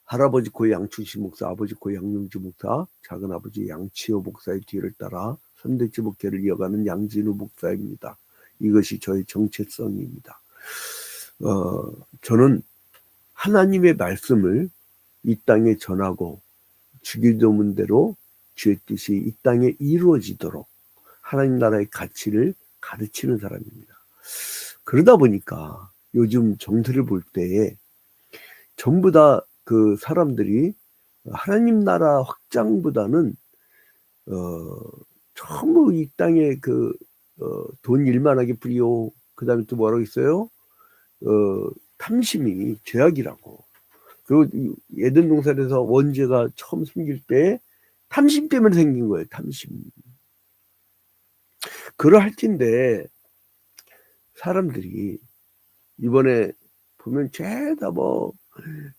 할아버지 고 양춘식 목사, 아버지 고 양용주 목사, 작은 아버지 양치호 목사의 뒤를 따라 3대째 목회를 이어가는 양진우 목사입니다. 이것이 저의 정체성입니다. 저는 하나님의 말씀을 이 땅에 전하고 주기도문대로 주의 뜻이 이 땅에 이루어지도록 하나님 나라의 가치를 가르치는 사람입니다. 그러다 보니까 요즘 정세를 볼 때에 전부 다 그 사람들이 하나님 나라 확장보다는 전부 이 땅에 돈 일만하게 부리요. 그 다음에 또 뭐라고 있어요? 탐심이 죄악이라고. 그리고 에덴 동산에서 원죄가 처음 생길 때 탐심 때문에 생긴 거예요. 탐심. 그러할텐데 사람들이 이번에 보면 죄다 뭐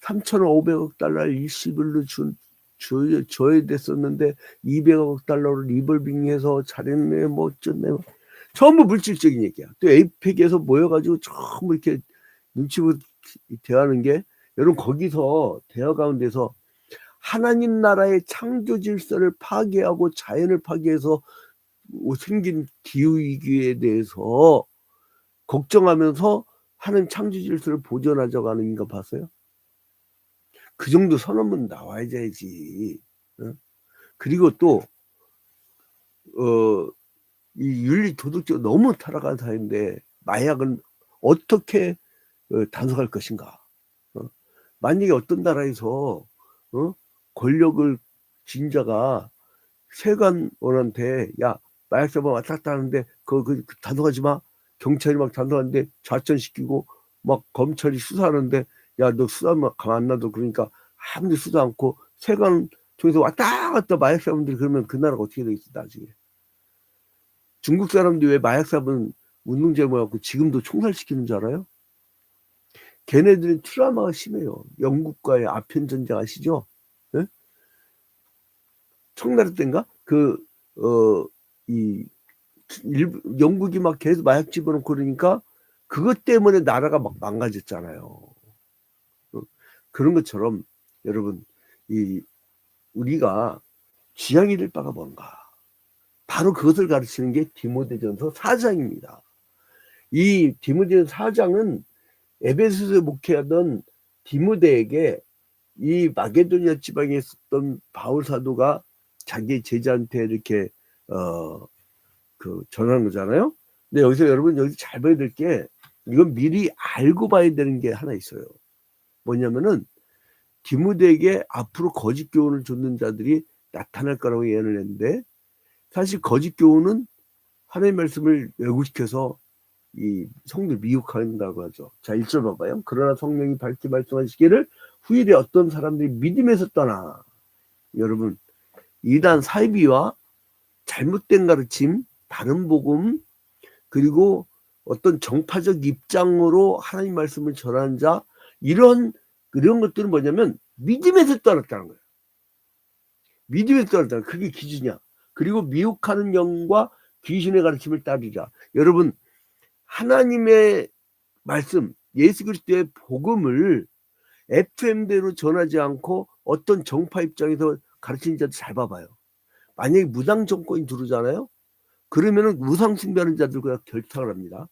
3,500억 달러 일시불로 줘야 됐었는데 200억 달러를 리볼빙해서 잘했네 뭐 어쩌네 전부 물질적인 얘기야. 또 에이펙에서 모여가지고 전부 이렇게 눈치 보고 대하는 게 여러분 거기서 대화 가운데서 하나님 나라의 창조 질서를 파괴하고 자연을 파괴해서 생긴 기후위기에 대해서 걱정하면서 하나님 창조 질서를 보존하자고 하는 인가 봤어요? 그 정도 선언문 나와야지. 그리고 또 이 윤리 도덕적 너무 타락한 사회인데 마약은 어떻게 단속할 것인가? 만약에 어떤 나라에서 권력을 진 자가 세관원한테 야 마약사범 왔다 갔다 하는데 그 단속하지 마. 경찰이 막 단속하는데 좌천시키고 막 검찰이 수사하는데 야 너 수사만 가만 안 놔둬 그러니까 아무도 수사 않고 세관 통해서 왔다 갔다 마약사범들이 그러면 그 나라가 어떻게 되겠어 나중에. 중국 사람들이 왜 마약사범 운동제모하고 지금도 총살시키는 줄 알아요? 걔네들은 트라우마가 심해요. 영국과의 아편 전쟁 아시죠? 네? 청나라 때인가? 영국이 막 계속 마약 집어넣고 그러니까 그것 때문에 나라가 막 망가졌잖아요. 그런 것처럼 여러분 우리가 지향이 될 바가 뭔가 바로 그것을 가르치는 게 디모데전서 4장입니다. 이 디모데전서 4장은 에베소서에 목회하던 디모데에게 이 마게도니아 지방에 있었던 바울 사도가 자기 제자한테 이렇게 전하는 거잖아요. 근데 여기서 여러분 여기 잘 봐야 될 게 이건 미리 알고 봐야 되는 게 하나 있어요. 뭐냐면은 디모데에게 앞으로 거짓 교훈을 줬는 자들이 나타날 거라고 예언을 했는데 사실 거짓 교훈은 하나님의 말씀을 왜곡시켜서 이 성도를 미혹한다고 하죠. 자 1절 봐봐요. 그러나 성령이 밝게 말씀하시기를 후일에 어떤 사람들이 믿음에서 떠나 여러분 이단 사이비와 잘못된 가르침 다른 복음 그리고 어떤 정파적 입장으로 하나님 말씀을 전하는 자 이런 것들은 뭐냐면 믿음에서 떠났다는 거예요. 믿음에서 떠났다는 거예요. 그게 기준이야. 그리고 미혹하는 영과 귀신의 가르침을 따르자. 여러분 하나님의 말씀 예수 그리스도의 복음을 FM대로 전하지 않고 어떤 정파 입장에서 가르치는 자들 잘 봐봐요. 만약에 무당 정권이 들어오잖아요. 그러면은 우상 숭배하는 자들과 결탁을 합니다.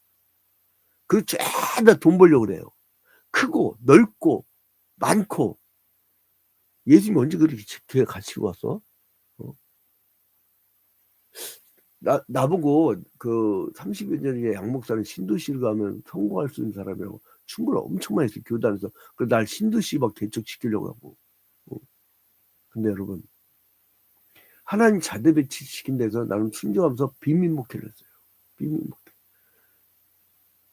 그 죄다 돈 벌려고 그래요. 크고 넓고 많고 예수님이 언제 그렇게 교회 가지고 왔어? 나보고 그 30여 년에 양목사는 신도시를 가면 성공할 수 있는 사람이라고 충고를 엄청 많이 했어요. 교단에서. 그래서 날 신도시 막 개척시키려고 하고. 근데 여러분 하나님 자대 배치시킨 데서 나는 순종하면서 비밀 목회를 했어요. 비밀 목회.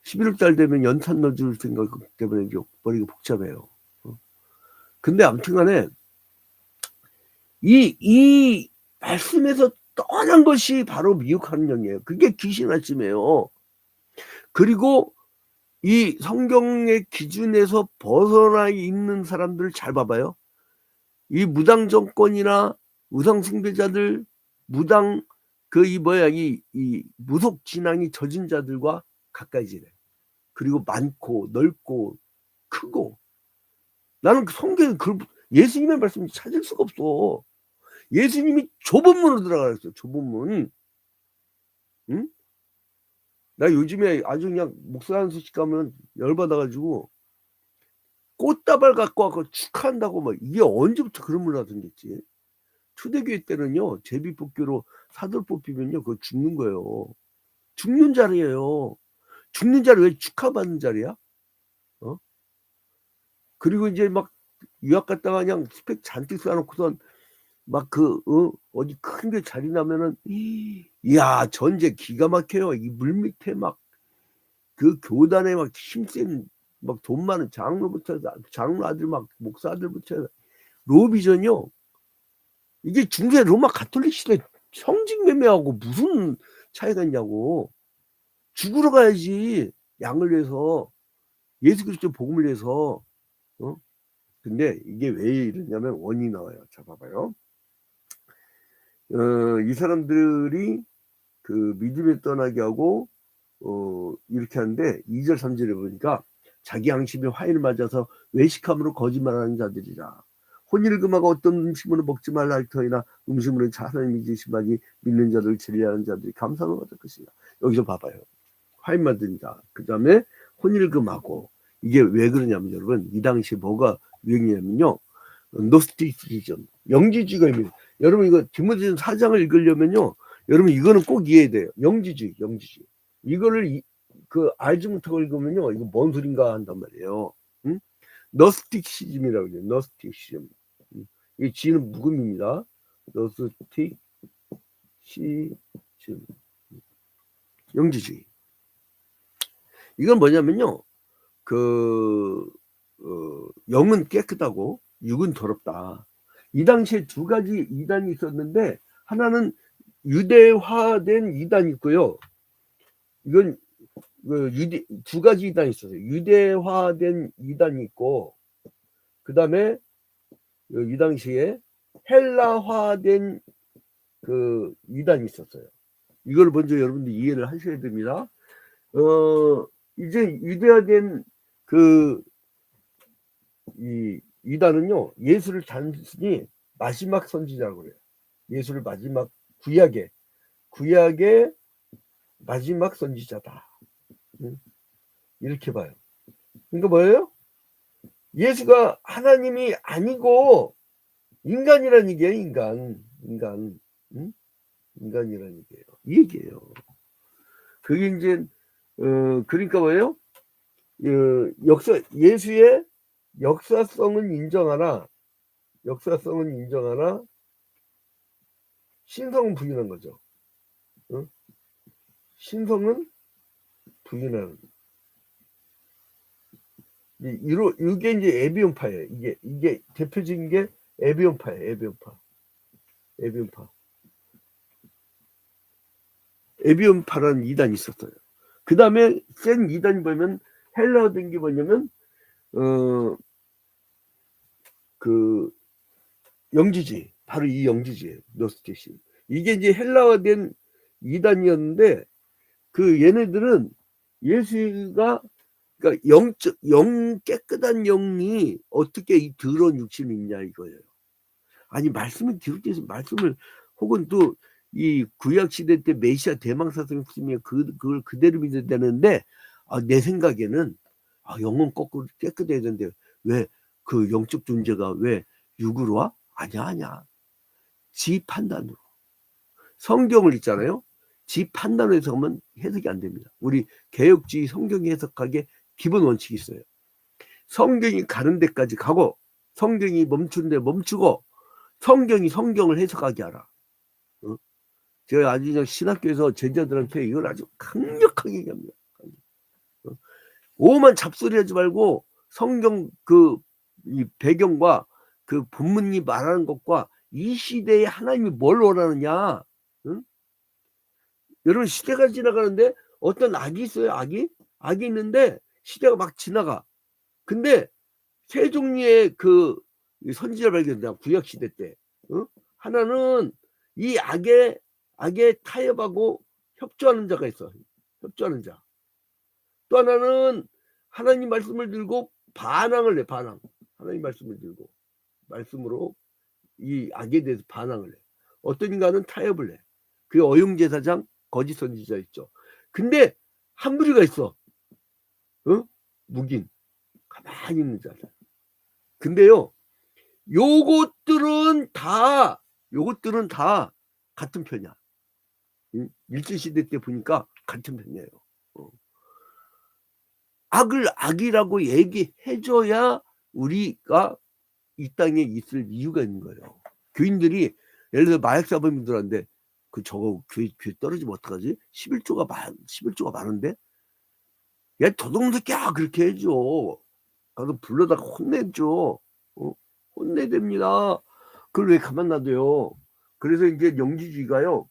11월달 되면 연탄 넣어줄 생각 때문에 머리가 복잡해요. 근데 아무튼 간에 이 말씀에서 떠난 것이 바로 미혹하는 영이에요. 그게 귀신 말씀이에요. 그리고 이 성경의 기준에서 벗어나 있는 사람들을 잘 봐봐요. 이 무당 정권이나 우상 숭배자들, 무당 이 무속 진앙이 젖은 자들과 가까이 지내. 그리고 많고 넓고 크고 나는 성경에 예수님의 말씀 찾을 수가 없어. 예수님이 좁은 문으로 들어가라 그랬어요. 좁은 문. 응? 나 요즘에 아주 그냥 목사 한 소식 가면 열받아 가지고 꽃다발 갖고 와서 축하한다고 막 이게 언제부터 그런 문화가 생겼지? 초대교회 때는요. 제비뽑기로 사돌 뽑히면요. 그거 죽는 거예요. 죽는 자리예요. 죽는 자리 왜 축하받는 자리야? 어? 그리고 이제 막 유학 갔다가 그냥 스펙 잔뜩 쌓아 놓고선 막 어디 큰 데 자리 나면은 이야 전제 기가 막혀요. 이 물밑에 막 그 교단에 막 힘센 막 돈 많은 장로부터 장로 아들 막 목사 아들부터 해서 로비전이요. 이게 중세 로마 가톨릭 시대 성직매매하고 무슨 차이가 있냐고. 죽으러 가야지. 양을 위해서. 예수 그리스도의 복음을 위해서. 근데 이게 왜 이러냐면 원인이 나와요. 자 봐봐요. 이 사람들이 그 믿음을 떠나게 하고 이렇게 하는데 2절 3절에 보니까 자기 양심의 화해를 맞아서 외식함으로 거짓말하는 자들이라. 혼인을 금하고 어떤 음식물을 먹지 말라 할 터이나 음식물은 하나님이 지시만이 믿는 자들을 진리하는 자들이 감사를 받을 것이다. 여기서 봐봐요. 화해 만든 자. 그 다음에 혼인을 금하고. 이게 왜 그러냐면 여러분 이 당시에 뭐가 유행이냐면요. 노스티시즘 영지주의가 여러분 이거 디모데전 4장을 읽으려면요. 여러분 이거는 꼭 이해해야 돼요. 영지주의. 이거를 알지 못하고 읽으면요. 이거 뭔 소린가 한단 말이에요. 응? 너스틱시즘이라고 그래요. 너스틱시즘. 이 지는 묵음입니다. 너스틱시즘. 영지주의. 이건 뭐냐면요. 영은 깨끗하고 육은 더럽다. 이 당시에 두 가지 이단이 있었는데 하나는 유대화된 이단이 있고요. 이건 두 가지 이단이 있었어요. 유대화된 이단이 있고 그 다음에 이 당시에 헬라화된 그 이단이 있었어요. 이걸 먼저 여러분들 이해를 하셔야 됩니다. 이제 유대화된 이 이단은요 예수를 단순히 마지막 선지자라고 그래요. 예수를 마지막 구약의 마지막 선지자다. 이렇게 봐요. 그러니까 뭐예요? 예수가 하나님이 아니고 인간이라는 얘기예요. 인간. 인간이라는 얘기예요. 이 얘기예요. 그게 이제 그러니까 뭐예요? 예수의 역사성은 인정하나 신성은 부인한 거죠. 신성은 부인하는. 이게 이제 에비온파예요. 이게 대표적인 게 에비온파예요. 에비온파라는 이단이 있었어요. 그 다음에 센 이단이 보면 헬라어된 게 뭐냐면 영지주의. 바로 이 영지주의예요. 노스티시. 이게 이제 헬라어된 이단이었는데 얘네들은 예수가 그러니까 영 깨끗한 영이 어떻게 이 더러운 육신을 입냐 이거예요. 아니 말씀을 기록해서 말씀을 혹은 또 이 구약 시대 때 메시아 대망사성이 있으면 그걸 그대로 믿어야 되는데 내 생각에는 영은 거꾸로 깨끗해야 되는데 왜 그 영적 존재가 왜 육으로 와? 아니야. 지 판단으로. 성경을 읽잖아요. 지 판단으로 해석하면 해석이 안 됩니다. 우리 개혁주의 성경 해석하기에 기본 원칙이 있어요. 성경이 가는 데까지 가고 성경이 멈추는 데 멈추고 성경이 성경을 해석하게 하라. 제가 아주 그냥 신학교에서 제자들한테 이걸 아주 강력하게 얘기합니다. 오만 잡소리 하지 말고 성경 이 배경과 그 본문이 말하는 것과 이 시대에 하나님이 뭘 원하느냐. 여러분 시대가 지나가는데 어떤 악이 있어요. 악이 있는데 시대가 막 지나가. 근데 세 종류의 선지자를 발견한다. 구약 시대 때. 하나는 이 악에 타협하고 협조하는 자가 있어. 협조하는 자. 또 하나는 하나님 말씀을 들고 반항을 해. 반항. 하나님 말씀을 들고 말씀으로 이 악에 대해서 반항을 해. 어떤 인간은 타협을 해. 그 어용제사장 거짓 선지자 있죠. 근데 한 무리가 있어. 묵인. 가만히 있는 자들. 근데요, 요것들은 다 같은 편이야. 일제시대 때 보니까 같은 편이에요. 악을 악이라고 얘기해줘야 우리가 이 땅에 있을 이유가 있는 거예요. 교인들이 예를 들어 마약사범인들한테 저거 교회 떨어지면 어떡하지? 11조가 많은데? 야, 도둑새끼야! 그렇게 해줘. 가서 불러다가 혼내줘. 혼내됩니다. 그걸 왜 가만 놔둬요? 그래서 이제 영지주의가요,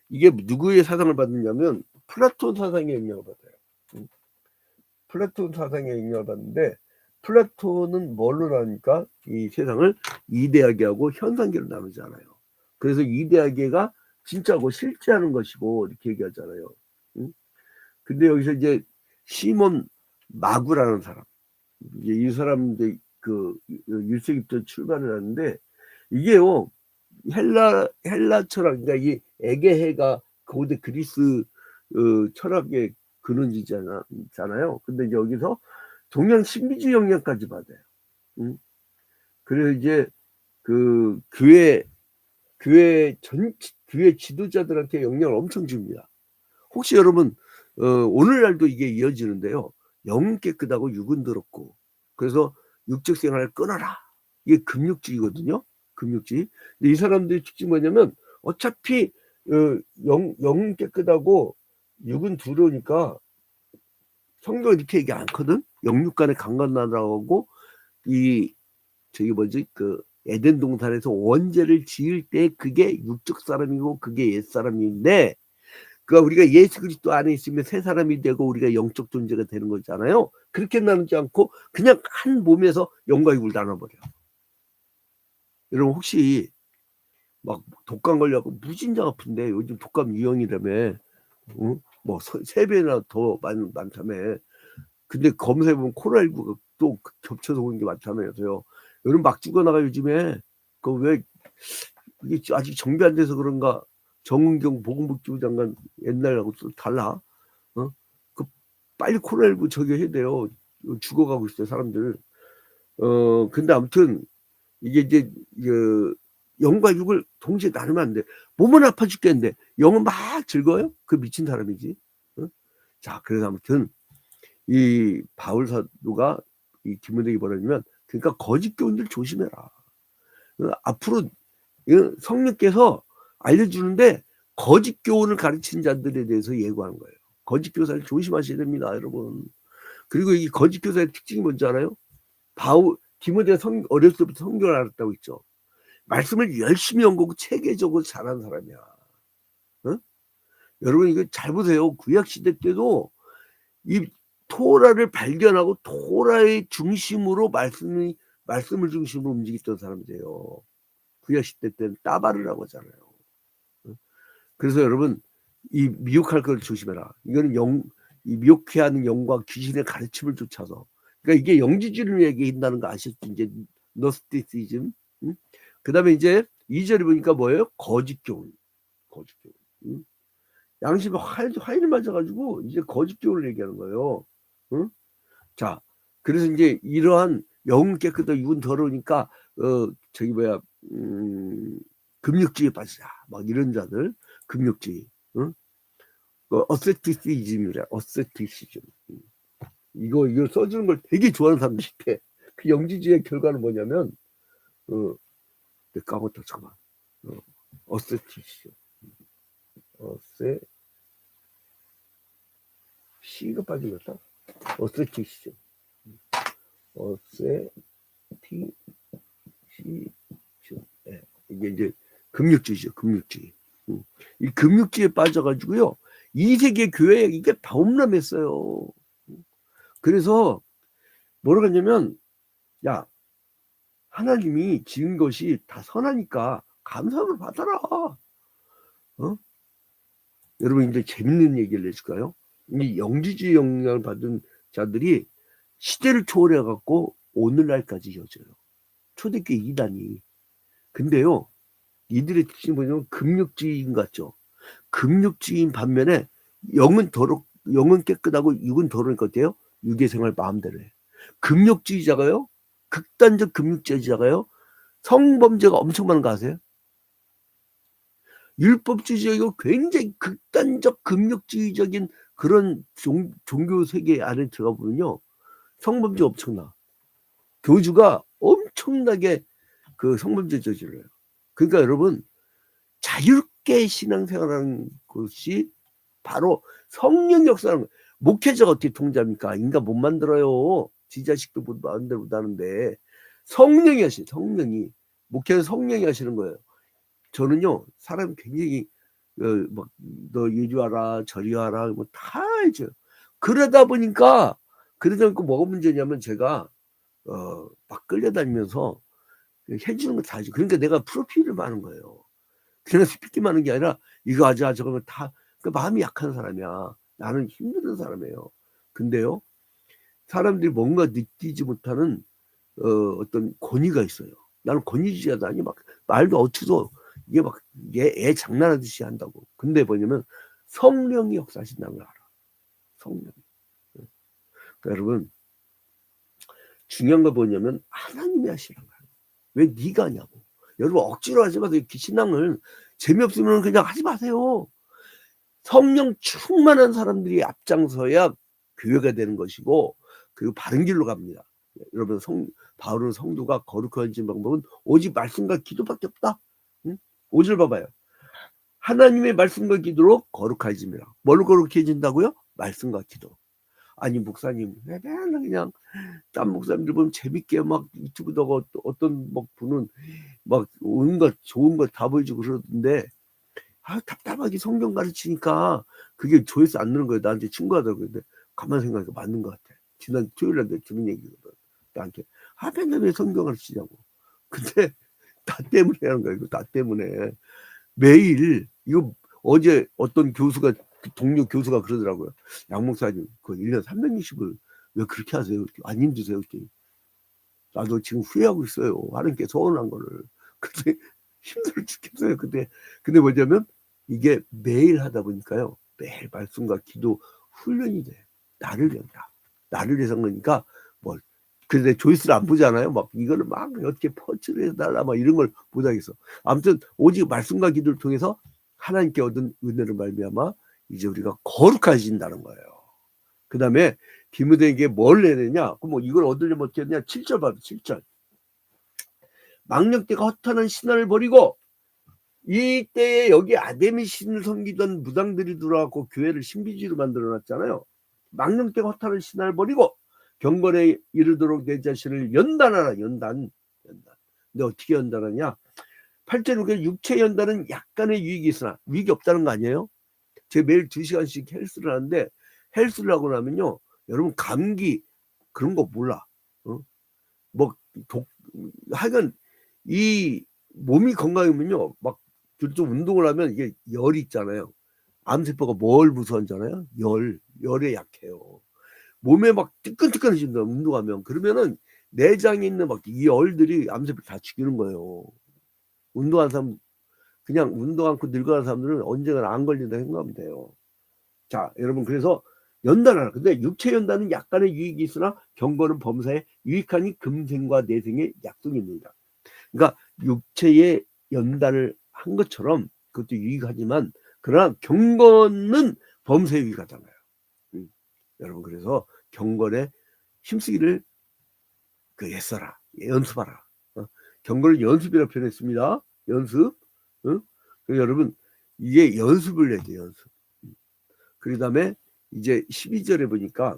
이게 누구의 사상을 받느냐면 플라톤 사상의 영향을 받아요. 플라톤 사상의 영향을 받는데, 플라톤은 뭘로 나누니까 이 세상을 이대하계하고 현상계로 나누잖아요. 그래서 이대하계가 진짜고 실제하는 것이고 이렇게 얘기하잖아요. 근데 여기서 이제 시몬 마구라는 사람, 이 사람 이제 그 1세기부터 출발을 하는데, 이게요 헬라 철학, 그러니까 이 에게해가 고대 그리스 철학의 근원지잖아요. 근데 이제 여기서 동양 신비주의 영향까지 받아요. 그래서 이제 그 교회 지도자들한테 영향을 엄청 줍니다. 혹시 여러분 오늘날도 이게 이어지는데요. 영은 깨끗하고 육은 더럽고, 그래서 육적 생활을 끊어라. 이게 금육주의거든요. 금육주의. 근데 이 사람들의 특징이 뭐냐면 어차피 영은 깨끗하고 육은 두려우니까 성경은 이렇게 얘기 않거든. 영육 간에 강간나라고 저기 뭐지 그 에덴 동산에서 원죄를 지을 때 그게 육적 사람이고 그게 옛 사람인데, 그러니까 우리가 예수 그리스도 안에 있으면 새 사람이 되고 우리가 영적 존재가 되는 거잖아요. 그렇게 나누지 않고 그냥 한 몸에서 영과 육을 나눠버려. 여러분 혹시 막 독감 걸려고 무진장 아픈데, 요즘 독감 유형이라며, 뭐 3배나 더 많다며. 근데 검사해보면 코로나19가 또 겹쳐서 오는 게 많다면서요. 여러분 막 죽어나가 요즘에. 왜 이게 아직 정비 안 돼서 그런가? 정은경 보건복지부 장관 옛날하고 또 달라. 빨리 코로나19 저기 해야 돼요. 죽어가고 있어요 사람들. 근데 아무튼 이게 이제 영과 육을 동시에 나누면 안 돼. 몸은 아파 죽겠는데 영은 막 즐거워요? 그 미친 사람이지. 자, 그래서 아무튼 이 바울 사도가 이 디모데에게 뭐라냐면, 그러니까 거짓 교훈들 조심해라. 앞으로 성령께서 알려주는데 거짓 교훈을 가르치는 자들에 대해서 예고하는 거예요. 거짓 교사를 조심하셔야 됩니다, 여러분. 그리고 이 거짓 교사의 특징이 뭔지 알아요? 디모데가 어렸을 때부터 성경을 알았다고 했죠. 말씀을 열심히 연구하고 체계적으로 잘하는 사람이야. 여러분 이거 잘 보세요. 구약 시대 때도 이 토라를 발견하고 토라의 중심으로 말씀을 중심으로 움직였던 사람이에요. 구약 시대 때는 따바르라고 하잖아요. 그래서 여러분 이 미혹할 걸 조심해라. 이거는 이 미혹해 하는 영과 귀신의 가르침을 쫓아서, 그러니까 이게 영지주의를 얘기한다는 거 아셨죠? 이제 노스티시즘. 그 다음에 이제 2절에 보니까 뭐예요? 거짓 교훈. 양심에 화인을 맞아가지고 이제 거짓 교훈을 얘기하는 거예요. 자, 그래서 이제 이러한 영은 깨끗하고 육은 더러우니까 금육주의에 빠지자. 막 이런 자들, 금육주의. 어세티시즘이래. 어세티시즘. 이거 써주는 걸 되게 좋아하는 사람들이 있대. 그 영지주의의 결과는 뭐냐면 까먹었다. 잠깐만. 어세티시즘. C가 빠지겠다. 어세티시즘. 네. 이게 이제 금육주의죠. 금육주의. 이 금육주의에 빠져가지고요, 이 세계 교회에 이게 다 험담했어요. 그래서 뭐라고 했냐면, 야, 하나님이 지은 것이 다 선하니까 감사함을 받아라. 여러분 이제 재밌는 얘기를 해줄까요? 이 영지주의 영향을 받은 자들이 시대를 초월해 갖고 오늘날까지 이어져요. 초대교회 이단이. 근데요, 이들의 특징이 뭐냐면 금육주의인 것 같죠. 금육주의인 반면에 영은 깨끗하고 육은 더러우니까 어때요? 육의 생활 마음대로 해. 금육주의자가요, 극단적 금육주의자가요, 성범죄가 엄청 많은 거 아세요? 율법주의적이고 굉장히 극단적 금육주의적인 그런 종교 세계 안에 들어가 보면요, 성범죄 엄청나. 교주가 엄청나게 그 성범죄 저질러요. 그러니까 여러분, 자유롭게 신앙생활하는 것이 바로 성령 역사라는 거예요. 목회자가 어떻게 통제합니까? 인간 못 만들어요. 지 자식도 못 만들어 못하는데 성령이 하시는, 성령이, 목회는 성령이 하시는 거예요. 저는요, 사람 굉장히 막 너 이리 와라 저리 와라 뭐 다 해줘요. 그러다 보니까 뭐가 문제냐면 제가 막 끌려다니면서 해주는 거 다 해줘. 그러니까 내가 프로필을 많은 거예요. 그냥 스피킹 하는 게 아니라 이거 하자 저거 다. 그러니까 마음이 약한 사람이야. 나는 힘든 사람이에요. 근데요, 사람들이 뭔가 느끼지 못하는 어떤 권위가 있어요. 나는 권위주의자도 아니 막 말도 어투도 이게 막 애 장난하듯이 한다고. 근데 뭐냐면 성령이 역사하신다는 걸 알아. 성령. 그러니까 여러분, 중요한 거 뭐냐면 하나님이 하시는 거야. 왜 네가 하냐고. 여러분 억지로 하지 마세요. 신앙을 재미없으면 그냥 하지 마세요. 성령 충만한 사람들이 앞장서야 교회가 되는 것이고, 그리고 바른 길로 갑니다. 여러분, 바울은 성도가 거룩해진 방법은 오직 말씀과 기도밖에 없다. 응? 5절 봐봐요. 하나님의 말씀과 기도로 거룩해집니다. 뭘로 거룩해진다고요? 말씀과 기도. 아니 목사님 왜 맨날 그냥 딴 목사님들 보면 재밌게 막 유튜브다가 어떤 막 분은 막 온갖 좋은 거 다 보여주고 그러던데, 답답하게 성경 가르치니까 그게 조회수 안 느는 거예요. 나한테 친구하더라고요. 근데 가만 생각하니까 맞는 것 같아. 지난 토요일에 내가 들은 얘기거든. 나한테 맨날 왜 성경 가르치냐고. 근데 나 때문에 하는 거야. 이거 나 때문에. 매일 이거 어제 어떤 교수가, 동료 교수가 그러더라고요. 양 목사님 그 1년 360을 왜 그렇게 하세요? 안 힘드세요? 나도 지금 후회하고 있어요. 하나님께 서운한 거를. 근데 힘들어 죽겠어요. 근데 뭐냐면 이게 매일 하다 보니까요, 매일 말씀과 기도 훈련이 돼. 나를 위한다. 나를 위해서 거니까 뭐. 근데 조회수를 안 보잖아요. 막 이거를 막 어떻게 퍼즐을 해달라 막 이런 걸 못하겠어. 아무튼 오직 말씀과 기도를 통해서 하나님께 얻은 은혜를 말미암아 이제 우리가 거룩해진다는 거예요. 그 다음에 디모데에게 뭘 해야 되냐? 그럼 뭐 이걸 얻으려면 어떻게 하냐? 7절 봐도 7절. 망령되가 허탄한 신화를 버리고, 이때에 여기 아데미 신을 섬기던 무당들이 들어와서 교회를 신비주의로 만들어놨잖아요. 망령되가 허탄한 신화를 버리고 경건에 이르도록 내 자신을 연단하라. 연단. 근데 어떻게 연단하냐? 8절 육체 연단은 약간의 유익이 있으나 유익이 없다는 거 아니에요? 제가 매일 2시간씩 헬스를 하는데, 헬스를 하고 나면요, 여러분 감기 그런 거 몰라. 뭐 하여간 이 몸이 건강하면요, 막 좀 운동을 하면 이게 열이 있잖아요. 암세포가 뭘 무서워하잖아요. 열에 약해요. 몸에 막 뜨끈뜨끈해진다 운동하면. 그러면은 내장에 있는 막 이 열들이 암세포 다 죽이는 거예요. 운동한 사람, 그냥 운동 않고 늙어가는 사람들은 언젠가 안 걸린다 생각하면 돼요. 자, 여러분, 그래서 연단하라. 근데 육체 연단은 약간의 유익이 있으나 경건은 범사에 유익하니 금생과 내생의 약속입니다. 그러니까 육체의 연단을 한 것처럼 그것도 유익하지만, 그러나 경건은 범사에 유익하잖아요. 여러분, 그래서 경건에 힘쓰기를 애써라. 연습하라. 경건을 연습이라고 표현했습니다. 연습. 여러분, 이게 연습을 해야 돼요. 연습. 그 다음에 이제 12절에 보니까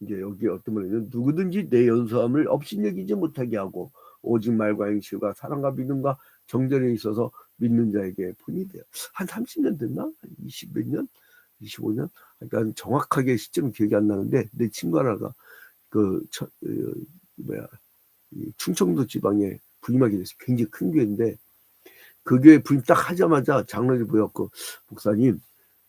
이제 여기 어떤 말이냐면, 누구든지 내 연소함을 업신여기지 못하게 하고 오직 말과 행실과 사랑과 믿음과 정절에 있어서 믿는 자에게 본이 돼요. 한 30년 됐나? 20몇 년? 25년? 그러니까 정확하게 시점 기억이 안 나는데, 내 친구 하나가 충청도 지방에 부임하게 됐어요. 굉장히 큰 교회인데, 그 교회 부임 딱 하자마자 장로님 보였고, 목사님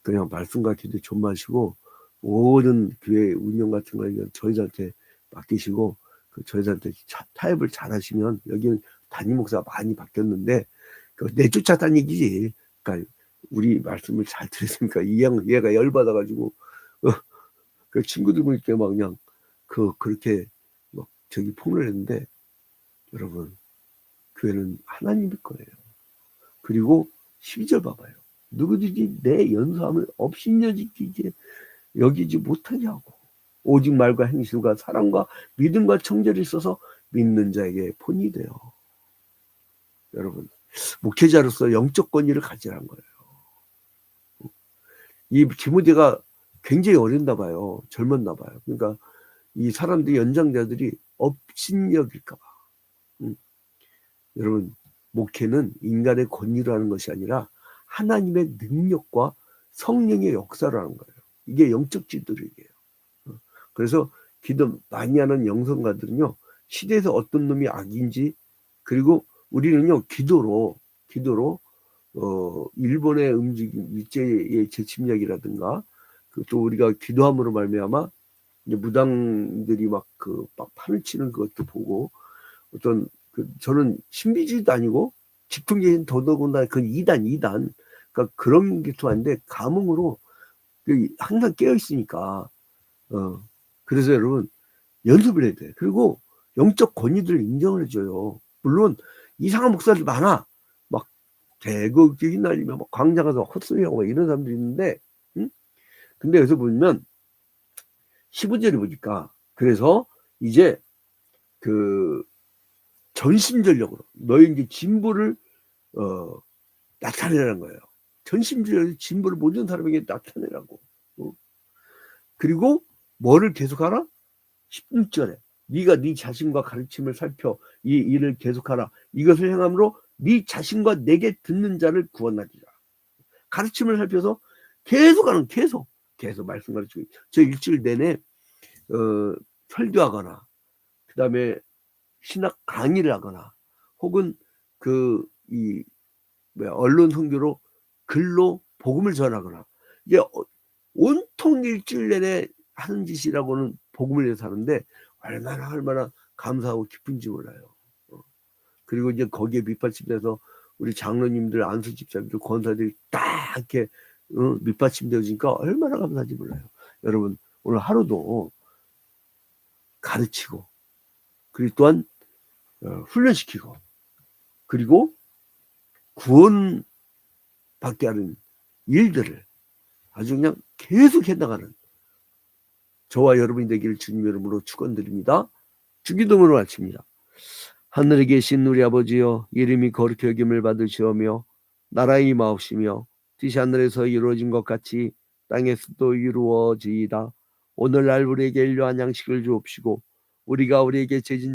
그냥 말씀과 기도 좀 마시고 모든 교회 운영 같은 걸 저희한테 맡기시고, 저희들한테 타협을 잘 하시면, 여기는 담임 목사가 많이 바뀌었는데, 내쫓았다는 얘기지. 그러니까 우리 말씀을 잘 들으니까 얘가 열받아가지고, 그 친구들 보니까 막 그냥, 그렇게 막 저기 폭로를 했는데, 여러분, 교회는 하나님일 거예요. 그리고 12절 봐봐요. 누구든지 내 연소함을 업신여기지 여기지 못하게 하고, 오직 말과 행실과 사랑과 믿음과 청절이 있어서 믿는 자에게 본이 돼요. 여러분, 목회자로서 영적 권위를 가지라는 거예요. 이 디모데가 굉장히 어렸나 봐요. 젊었나 봐요. 그러니까 이 사람들이, 연장자들이 업신여길까 봐. 여러분, 목회는 인간의 권위로 하는 것이 아니라 하나님의 능력과 성령의 역사를 하는 거예요. 이게 영적 지도력이에요. 그래서 기도 많이 하는 영성가들은요, 시대에서 어떤 놈이 악인지, 그리고 우리는요, 기도로 일본의 움직임, 일제의 재침략이라든가, 또 우리가 기도함으로 말미암아 이제 무당들이 막 판을 치는 그것도 보고, 어떤 저는 신비주의도 아니고 집중적인 더더군다나 그건 이단, 그러니까 그런 게 좋아하는데, 감흥으로 항상 깨어 있으니까. 그래서 여러분, 연습을 해야 돼. 그리고 영적 권위들을 인정을 해줘요. 물론 이상한 목사들 많아. 막 대거격이 날리면 막 광장 가서 헛소리하고 막 이런 사람들이 있는데, 근데 여기서 보면 15절에 보니까, 그래서 이제 전심전력으로 너희 이제 진보를 나타내라는 거예요. 전심전력으로 진보를 모든 사람에게 나타내라고. 그리고 뭐를 계속하라? 16절에 네가 네 자신과 가르침을 살펴 이 일을 계속하라. 이것을 행함으로 네 자신과 내게 듣는 자를 구원하리라. 가르침을 살펴서 계속 말씀 가르치고, 저 일주일 내내 설교하거나, 그 다음에 신학 강의를 하거나, 혹은 언론 선교로 글로 복음을 전하거나, 이게 온통 일주일 내내 하는 짓이라고는 복음을 위해서 하는데, 얼마나 감사하고 기쁜지 몰라요. 그리고 이제 거기에 밑받침돼서 우리 장로님들, 안수 집사님들, 권사들이 딱 이렇게 밑받침되어지니까 얼마나 감사한지 몰라요. 여러분, 오늘 하루도 가르치고, 그리고 또한 훈련시키고, 그리고 구원받게 하는 일들을 아주 그냥 계속 해나가는 저와 여러분이 되기를 주님 이름으로 축원드립니다. 주기도문을 마칩니다. 하늘에 계신 우리 아버지여, 이름이 거룩히 여김을 받으시오며 나라의 임하옵시며 뜻이 하늘에서 이루어진 것 같이 땅에서도 이루어지이다. 오늘날 우리에게 일용할 양식을 주옵시고 우리가 우리에게 죄진